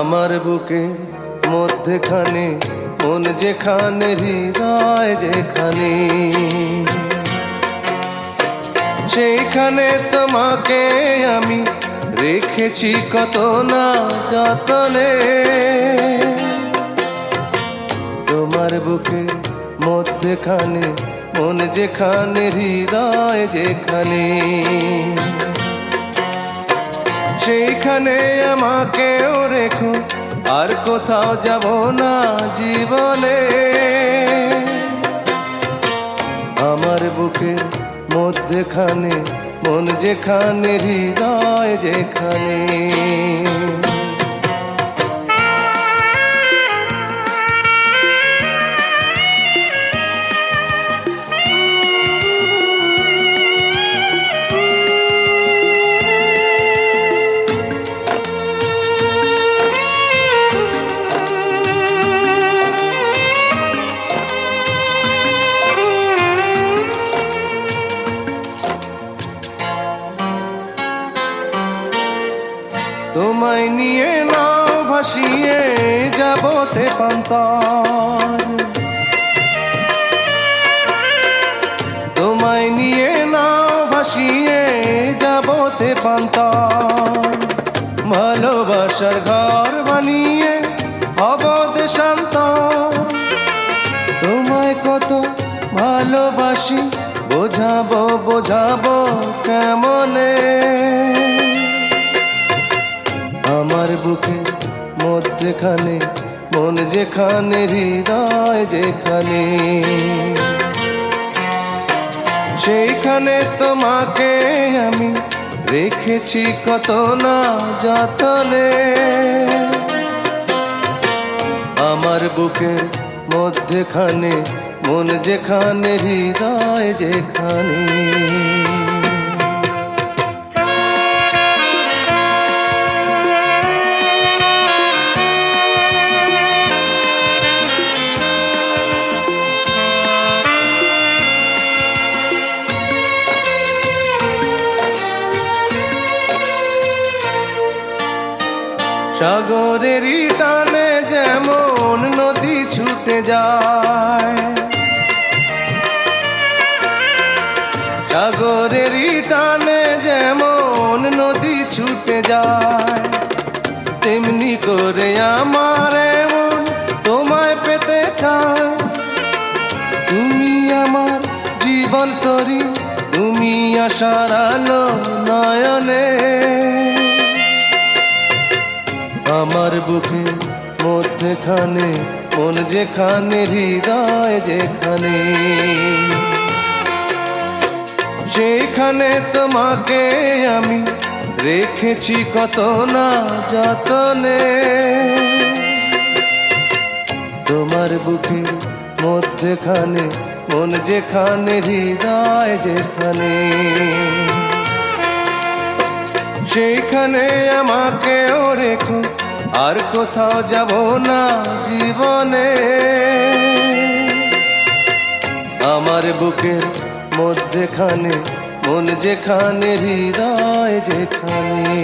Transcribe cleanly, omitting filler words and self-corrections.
আমার বুকে মধ্যখানে মন যেখানে হৃদয় যেখানে, সেইখানে তোমাকে আমি রেখেছি কত না যতনে। তোমার বুকে মধ্যখানে মন যেখানে হৃদয় যেখানে, সেইখানে আমাকেও রেখো, আর কোথাও যাব না জীবনে। আমার বুকে মধ্যখানে মন যেখানে হৃদয় যেখানে। তোমায় নিয়ে নাও ভাসিয়ে যাব তেপান্তর, তোমায় নিয়ে নাও ভাসিয়ে যাব তেপান্তর। ভালোবাসার ঘর বানিয়ে হব দেশান্তর। তোমায় কত ভালোবাসি বোঝাবো বোঝাবো কেমনে। আমার বুকে মধ্যখানে মন যেখানে হৃদয় যেখানে, সেইখানে তোমাকে আমি রেখেছি কত না যতনে। আমার বুকে মধ্যখানে মন যেখানে হৃদয় যেখানে। সাগরেরই টানে যেমন নদী ছুটে যায়, সাগরেরই টানে যেমন নদী ছুটে যায়, তেমনি করে আমার এমন তোমায় পেতে চায়। তুমি আমার জীবন তরি, তুমি আশার আলো নয়নে। আমার বুকে মধ্যখানে মন যেখানে হৃদয় যেখানে, সেইখানে তোমাকে আমি রেখেছি কত না যতনে। তোমার বুকে মধ্যখানে মন যেখানে হৃদয় যেখানে, সেইখানে আমাকেও রেখো, আর কোথাও যাব না জীবনে। আমার বুকের মধ্যখানে মন যেখানে হৃদয় যেখানে।